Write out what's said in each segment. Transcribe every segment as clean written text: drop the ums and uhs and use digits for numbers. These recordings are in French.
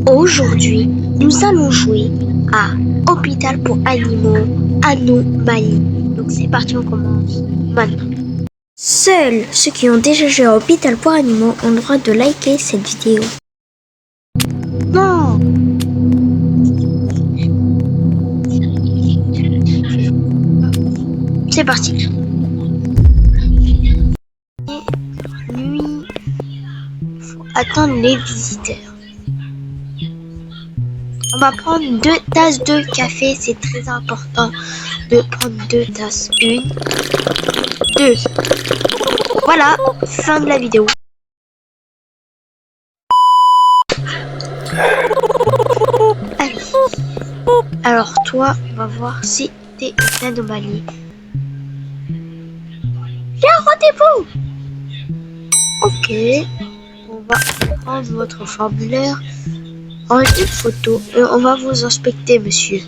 Aujourd'hui, nous allons jouer à Hôpital pour animaux, Anomalie. Donc c'est parti, on commence maintenant. Seuls ceux qui ont déjà joué à Hôpital pour animaux ont le droit de liker cette vidéo. Non! C'est parti. Nuit, faut attendre les visiteurs. On va prendre 2 tasses de café, c'est très important de prendre 2 tasses. 1, 2. Voilà, fin de la vidéo. Allez. Alors toi, on va voir si t'es une anomalie. J'ai un rendez-vous. Ok. On va prendre votre formulaire. En une photo et on va vous inspecter, monsieur.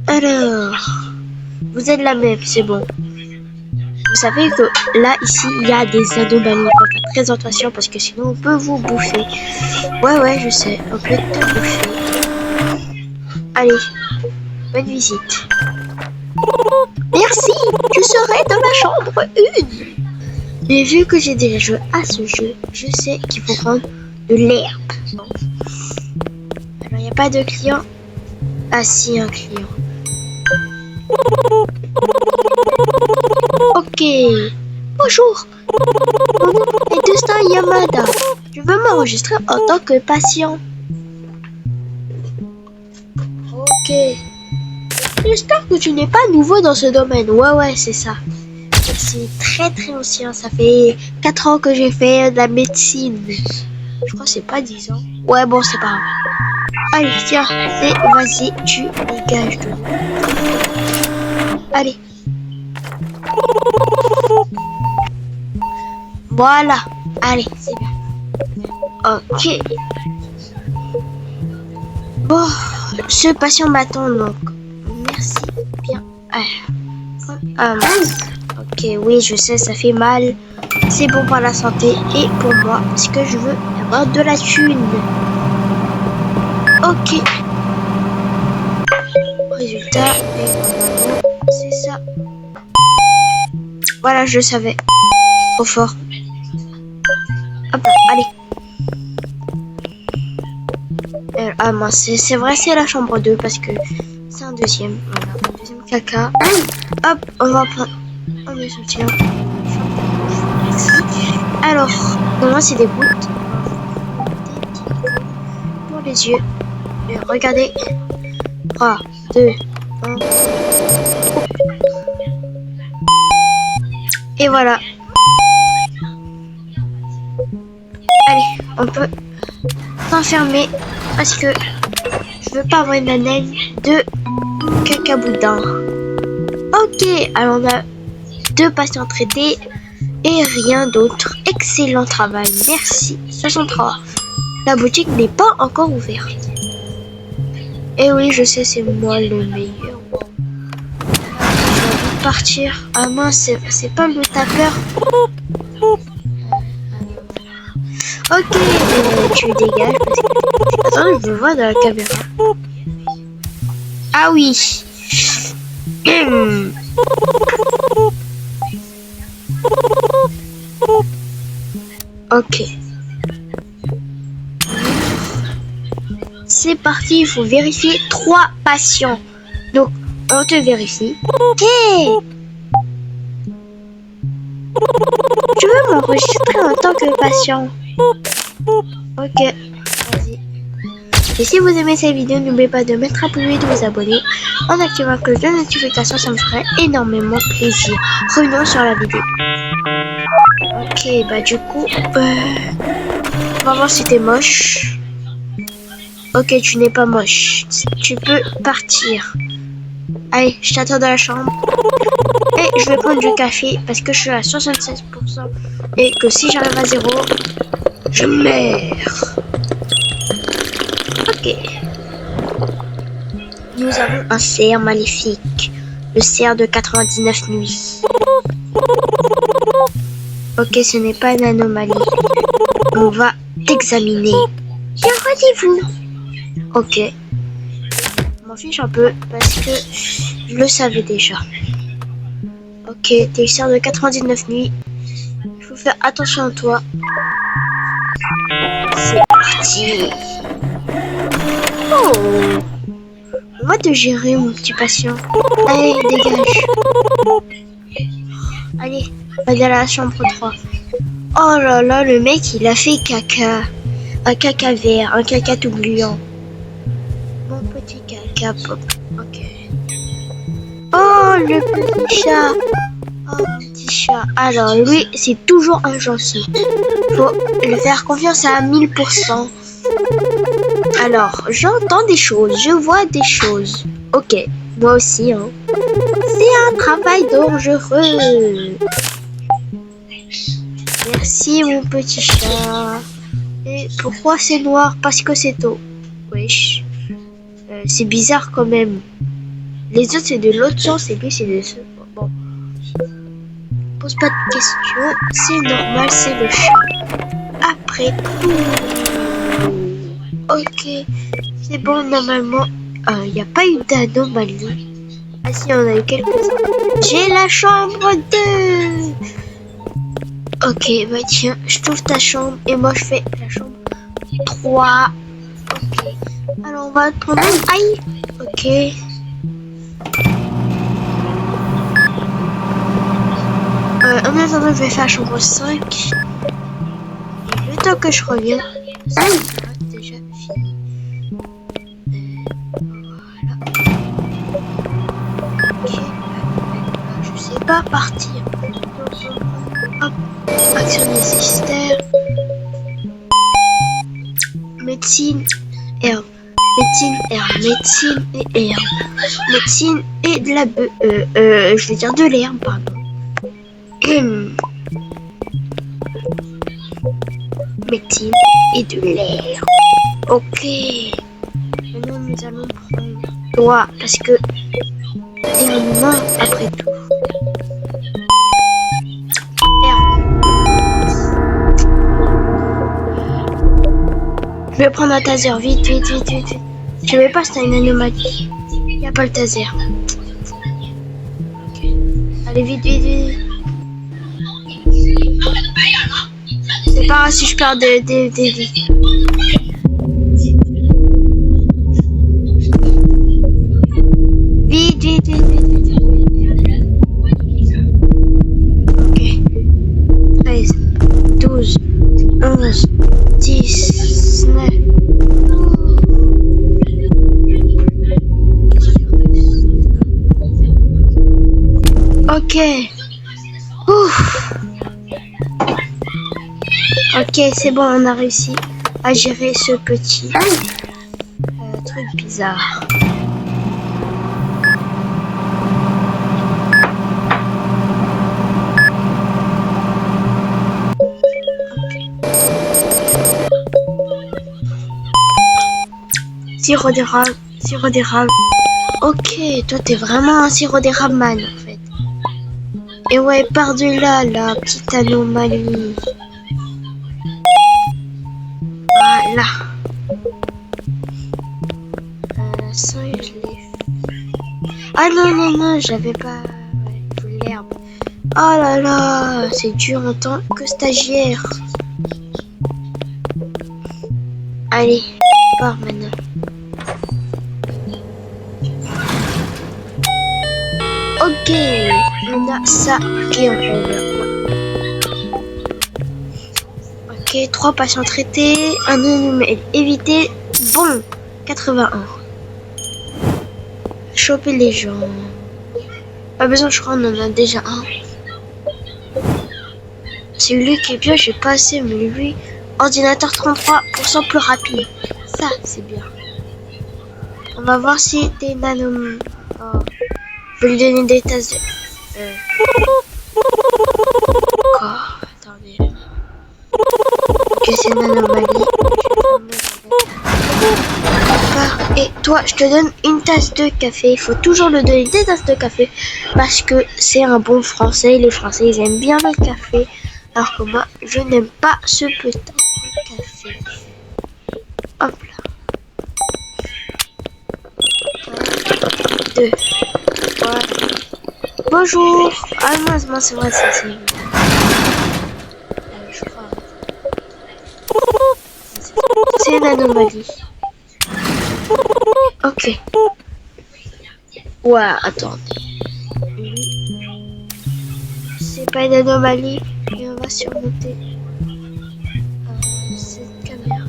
Alors, vous êtes la même, c'est bon. Vous savez que là, ici, il y a des anomalies. Faut faire très attention parce que sinon on peut vous bouffer. Ouais, je sais, on peut te bouffer. Allez, bonne visite. Merci, je serai dans la chambre 1. Mais vu que j'ai déjà joué à ce jeu, je sais qu'il faut prendre de l'herbe. Alors, il n'y a pas de client. Ah si, un client. Ok. Bonjour. Mon nom est Dustin Yamada. Je veux m'enregistrer en tant que patient. Ok. J'espère que tu n'es pas nouveau dans ce domaine. Ouais, c'est ça. C'est très ancien. Ça fait 4 ans que j'ai fait de la médecine. Je crois que c'est pas 10 ans. Ouais, bon, c'est pas grave. Allez, tiens, et vas-y, tu dégages de nous. Allez. Voilà. Allez, c'est bien. Ok. Bon, ce patient m'attend donc. Merci bien. Ok, oui, je sais, ça fait mal. C'est bon pour la santé et pour moi, parce que je veux avoir de la thune. Ok. Résultat, c'est ça. Voilà, je le savais. Trop fort. Hop, allez. Ah mince, c'est vrai, c'est la chambre 2 parce que c'est un deuxième. Voilà, un deuxième caca. Hop, on va prendre un deuxième soutien. Alors, moi c'est des gouttes. Pour les yeux. Et regardez. 3, 2, 1. Et voilà. Allez, on peut s'enfermer parce que je veux pas avoir une haleine de caca boudin. Ok, alors on a 2 patients traités et rien d'autre. Excellent travail, merci. 63. La boutique n'est pas encore ouverte. Et oui, je sais, c'est moi le meilleur. J'ai envie de partir. Ah mince, c'est pas le tapeur. Ok, tu dégages parce que... Attends, je veux voir dans la caméra. Ah oui. Ok. C'est parti, il faut vérifier 3 patients. Donc, on te vérifie. Hey! Tu veux m'enregistrer en tant que patient? Ok, vas-y. Et si vous aimez cette vidéo, n'oubliez pas de mettre un pouce bleu et de vous abonner. En activant la cloche de notification, ça me ferait énormément plaisir. Revenons sur la vidéo. Ok, bah du coup, on va voir si t'es moche. Ok, tu n'es pas moche. Tu peux partir. Allez, je t'attends dans la chambre. Et je vais prendre du café parce que je suis à 76%. Et que si j'arrive à 0, je meurs. Ok. Nous avons un cerf maléfique. Le cerf de 99 nuits. Ok, ce n'est pas une anomalie. On va t'examiner. J'ai un rendez-vous. Ok. Je m'en fiche un peu parce que je le savais déjà. Ok, t'es sœur de 99 nuits. Il faut faire attention à toi. C'est parti. Oh, on va te gérer, mon petit patient. Allez, dégage. Allez, on va aller à la chambre 3. Oh là là, le mec, il a fait caca. Un caca vert, un caca tout gluant. Mon petit caca pop. Ok. Oh, le petit chat. Oh, mon petit chat. Alors, lui, c'est toujours un gentil. Faut lui faire confiance à 1000%. Alors, j'entends des choses, je vois des choses. Ok, moi aussi, hein. C'est un travail dangereux. Merci, mon petit chat. Et pourquoi c'est noir? Parce que c'est eau. Wesh. C'est bizarre quand même. Les autres, c'est de l'autre sens et lui, c'est de ce. Bon. Pose pas de questions. C'est normal, c'est le chat. Après tout. Ok. C'est bon, normalement. Il n'y a pas eu d'anomalie. Ah si, on a eu quelques-uns. J'ai la chambre 2. Ok, bah tiens, je trouve ta chambre et moi je fais la chambre 3. Ok. Alors on va prendre... Aïe. Ok. En attendant, je vais faire la chambre 5. Et le temps que je reviens, ça sera déjà fini. Voilà. Ok. Je sais pas partir. Hop. Action nécessaire. Médecine, herbe. Médecine, herbe. Médecine et herbe. Médecine et de la je vais dire de l'herbe, pardon. Médecine et de l'herbe. Ok. Maintenant, nous allons prendre toi, parce que t'es un humain après tout. Je vais prendre un taser, vite. Je vais pas, c'est une anomalie. Y a pas le taser. Okay. Allez, vite. C'est pas grave si je perds des vies. Vite. Ok. 13, 12, 11, 10, 9. Ok. Ouf. Ok, c'est bon, on a réussi à gérer ce petit truc bizarre. Sirop d'érable. Ok, toi t'es vraiment un sirop d'érable man en fait. Et ouais, par-delà la petite anomalie. Voilà. Ça, je l'ai fait. Ah non, j'avais pas l'herbe. Oh là là, c'est dur en tant que stagiaire. Allez, pars maintenant. Ok, on a ça qui est en roule. Ok, 3 patients traités, un anomalie évité. Bon, 81. Choper les gens. Pas besoin, je crois, on en a déjà un. C'est lui qui est bien, j'ai pas assez, mais lui, ordinateur 33% plus rapide. Ça, c'est bien. On va voir si des nanom... Oh. Je vais lui donner des tasses de... Encore, attendez. Ok, c'est une anomalie. Et toi, je te donne une tasse de café. Il faut toujours le donner des tasses de café parce que c'est un bon français. Les Français, ils aiment bien le café. Alors que moi, je n'aime pas ce putain de café. Hop là. 2. Voilà. Bonjour. Ah non, c'est vrai, c'est... je crois. C'est une anomalie. Ok. Ouais, attendez. C'est pas une anomalie. Et on va surmonter cette caméra.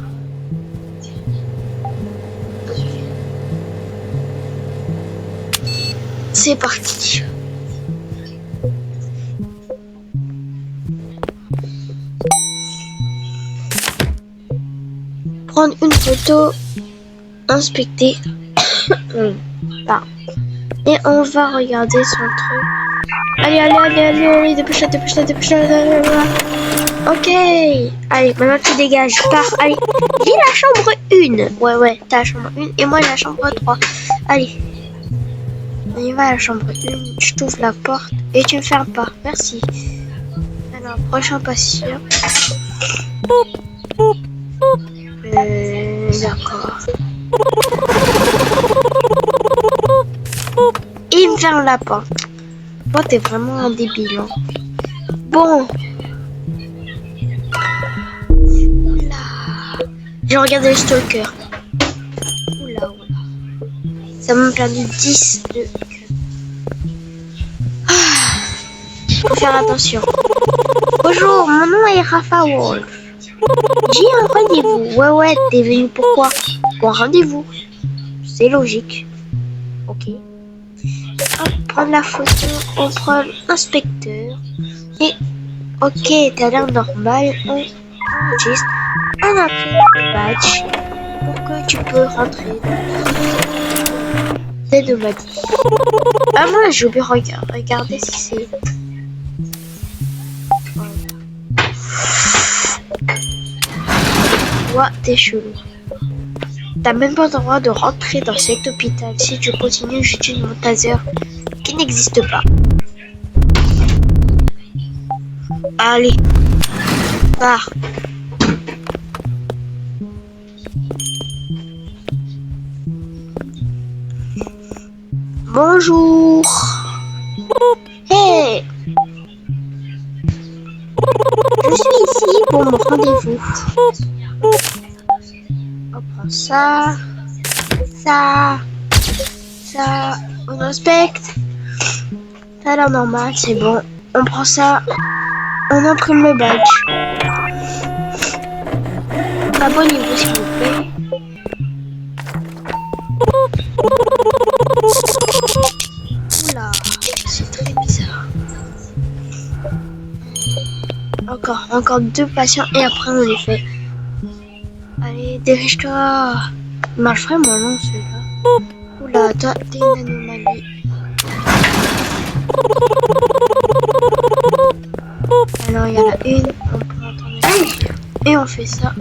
C'est parti. Prendre une photo, inspecter. Et on va regarder son truc. Allez, dépêche-toi. Ok. Allez, maintenant tu dégages. Pars. Allez, j'ai la chambre 1. Ouais, t'as la chambre 1 et moi la chambre 3. Allez. On y va à la chambre 1. Je t'ouvre la porte et tu me fermes pas. Merci. Alors, prochain patient. D'accord. Il me ferme la porte. Toi, t'es vraiment un débile. Hein. Bon. Oula. J'ai regardé le stalker. Oula. Ça m'a perdu 10 de... Faut faire attention. Bonjour, mon nom est Rafa Wolf. J'ai un rendez-vous. Ouais, t'es venu pourquoi? Pour un rendez-vous. C'est logique. Ok. Hop, prendre la photo, on prend l'inspecteur. Et ok, t'as l'air normal. On enregistre. On imprime le badge pour que tu peux rentrer dans les anomalies. Ah moi j'ai oublié regarder si c'est... Ouais, t'es chelou. T'as même pas le droit de rentrer dans cet hôpital. Si tu continues, j'utilise mon taser qui n'existe pas. Allez, pars. Bonjour. Hey. Je suis ici pour mon rendez-vous. On prend ça, on inspecte. Ça a l'air normal, c'est bon. On prend ça, on imprime le badge. Abonnez-vous s'il vous plaît. Oula, c'est très bizarre. Encore 2 patients et après on les fait. Allez, dépêche-toi. Il marche vraiment long celui-là. Oula, toi, t'es une anomalie. Alors, il y en a une, on peut entendre. Et on fait ça.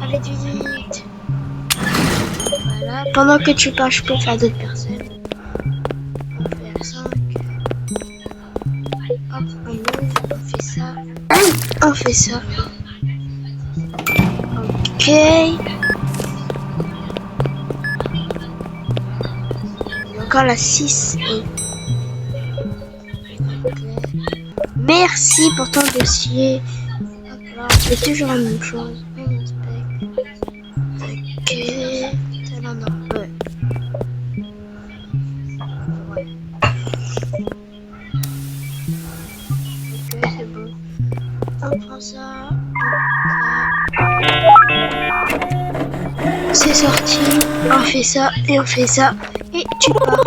Allez, vite. Voilà, pendant que tu parles, je peux faire d'autres personnes. On fait la 5. Hop, on ouvre, on fait ça. On fait ça. Ok. Encore la 6. Okay. Merci pour ton dossier. Hop là, on fait toujours la même chose. On inspecte. Ok. C'est là, non. Ouais. Ok, c'est bon. On prend ça. C'est sorti. On fait ça et on fait ça. Et tu pars.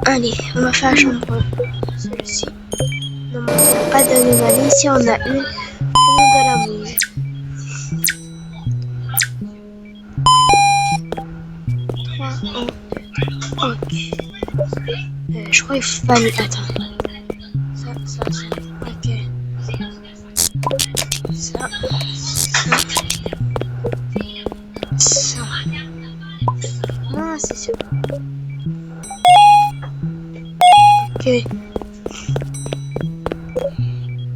Allez, on va faire la chambre. Celle-ci. Non, mais on n'a pas d'anomalie. Ici, on a une. On est dans la mouille. Ok. Je crois qu'il faut aller. Attends. Ça. Ok. Ça. Non, c'est sûr. Ok.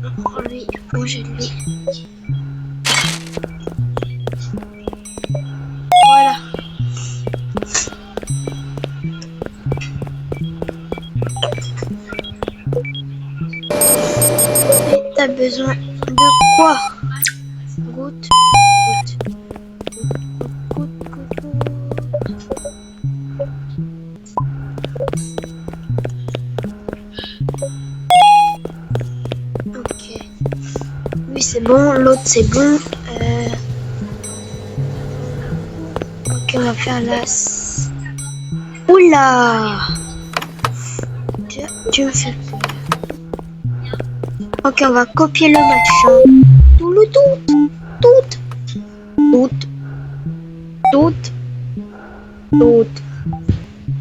On prend lui. Congèle-les. Voilà. Et t'as besoin de quoi? Goutte, goutte, goutte, goutte, goutte. Ok. Lui c'est bon, l'autre c'est bon. Ok, on va faire la... Oula! Tu me fais peur. Ok, on va copier le machin. Tout le tout. Tout.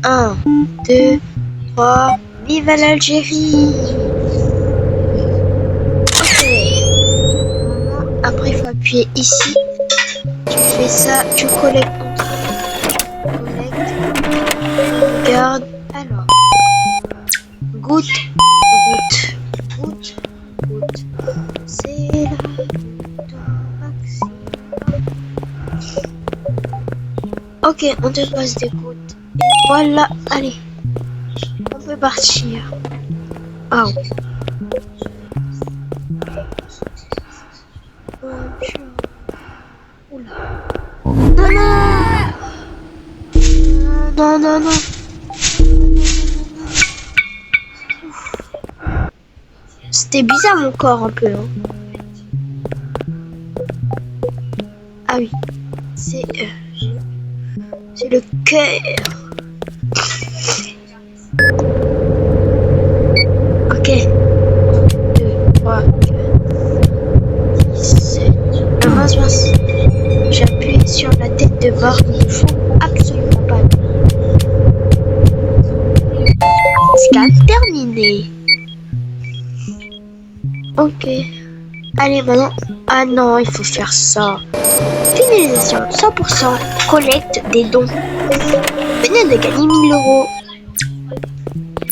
1, 2, 3. Vive l'Algérie! Ok. Après, il faut appuyer ici. Tu fais ça, tu collectes ton truc. Regarde. Alors. Goutte. C'est la goutte maximum. Ok, on te passe des gouttes. Et voilà, allez. On peut partir. Oh. Oula. Non. C'était bizarre mon corps un peu. Hein. Ah oui. C'est le cœur. Ok. 1, 2, 3, 4, 6, 7. Mince. J'appuie sur la tête de mort. Il ne faut absolument pas. Scan terminé. Ok. Allez, maintenant. Ah non, il faut faire ça. Finalisation 100%. Collecte des dons. Venez de gagner 1000 €.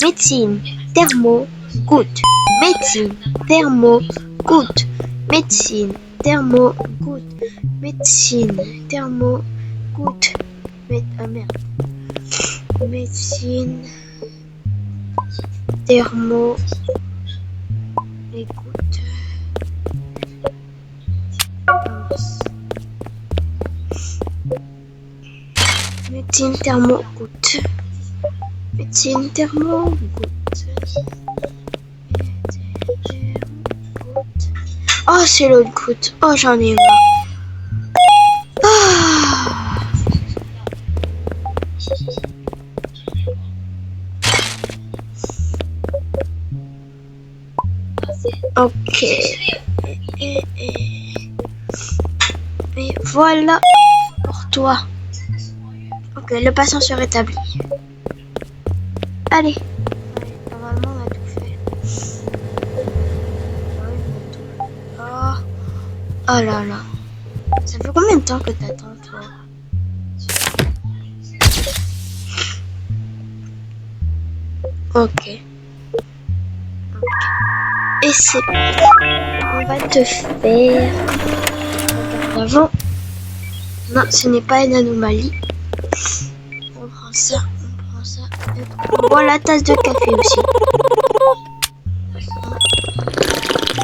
Médecine. Thermo. Goutte. Médecine. Thermo. Goutte. Médecine. Thermo. Goutte. Médecine. Thermo. Goutte. Ah merde. Médecine. Thermo. Les gouttes. Médecine thermo goutte. Médecine thermo goutte. Oh, c'est l'autre goutte. Oh, j'en ai marre. Ok. Et voilà pour toi. Ok, le patient se rétablit. Allez. Normalement, on a tout fait. Oh là là. Ça fait combien de temps que t'attends, toi? Ok. Et c'est... On va te faire... Avant. Non, ce n'est pas une anomalie. On prend ça. Et on boit la tasse de café aussi.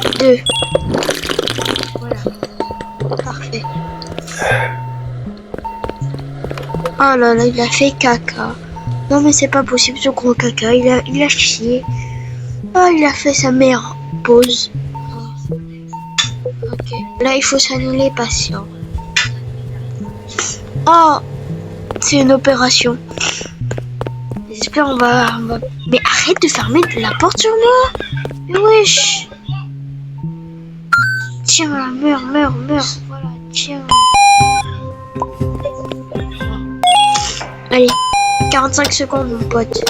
1, 2. Voilà. Parfait. Oh là là, il a fait caca. Non mais c'est pas possible ce gros caca. Il a chié. Oh, il a fait sa meilleure pause. Ok. Là, il faut s'annuler patient. Oh, c'est une opération. J'espère on va... Mais arrête de fermer la porte sur moi. Mais wesh. Tiens, meurs. Voilà, tiens. Allez, 45 secondes, mon pote.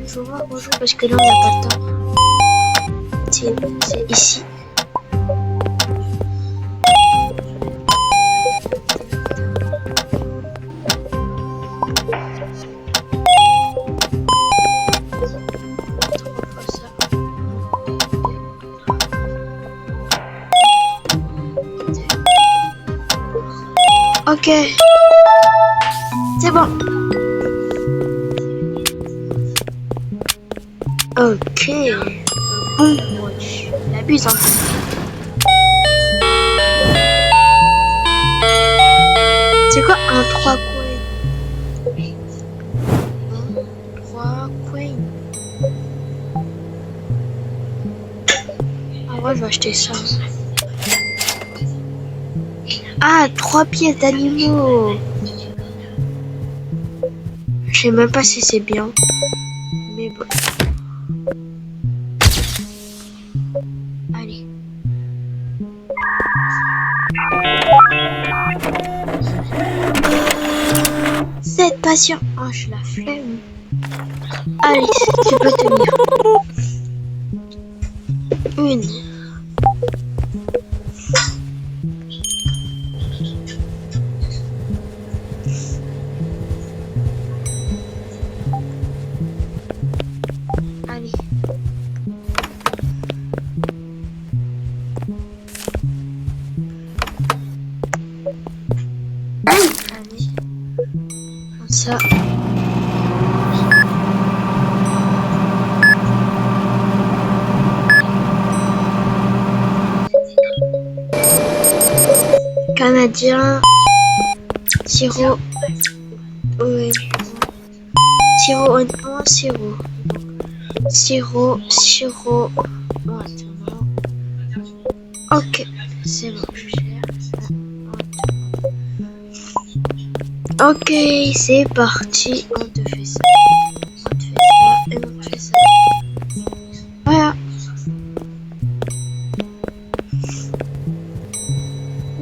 Il faut voir bonjour parce que là, on n'a pas le temps. C'est ici. Ok. C'est bon. Ok. Bon, wesh. Il abuse un peu. C'est quoi un 3 coins? 3 coins. En vrai, je vais acheter ça. Ah, 3 pièces d'animaux. Je sais même pas si c'est bien. Mais bon. Allez. Cette passion. Oh, je la flemme. Allez, tu peux tenir. Une. Allez. Allez. Comme ça. Canadien. Sirop. Oui. Sirop oignon, sirop. Sirop. Maintenant. Ok, c'est bon, je gère ça. Ok, c'est parti. On te fait ça. On te fait ça. Et on te fait ça. Voilà.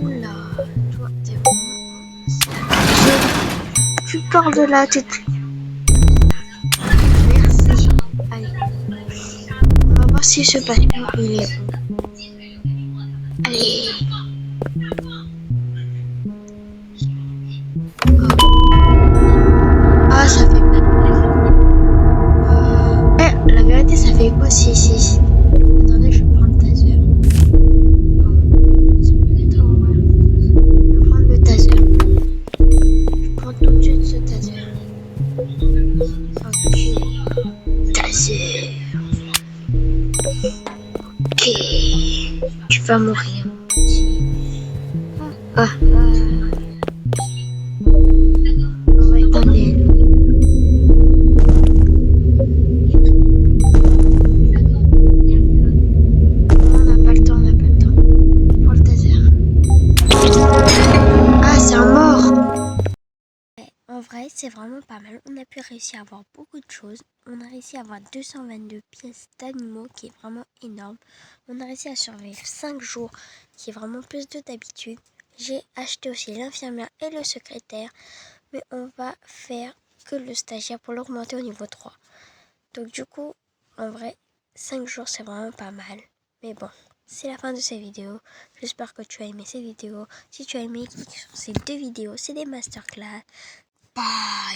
Oula, toi, t'es vraiment... Tu pars de là, t'es... Merci. Allez. On va voir si ce patient, il est bon. Allez. Ah, ça fait... la vérité, ça fait quoi si... Attendez, je vais prendre le taser. Ça peut être en vrai. Je vais prendre le taser. Je prends tout de suite ce taser. Ok. Taser. Ok. Tu vas mourir, mon petit. Ah. On va éteindre les... On n'a pas le temps. Pour le taser. Ah, c'est un mort. En vrai, c'est vraiment pas mal. On a pu réussir à avoir beaucoup de choses. On a réussi à avoir 222 pièces d'animaux, qui est vraiment énorme. On a réussi à survivre 5 jours, qui est vraiment plus de d'habitude. J'ai acheté aussi l'infirmière et le secrétaire, mais on va faire que le stagiaire pour l'augmenter au niveau 3. Donc du coup, en vrai, 5 jours, c'est vraiment pas mal. Mais bon, c'est la fin de cette vidéo. J'espère que tu as aimé cette vidéo. Si tu as aimé, clique sur ces 2 vidéos. C'est des masterclass. Bye.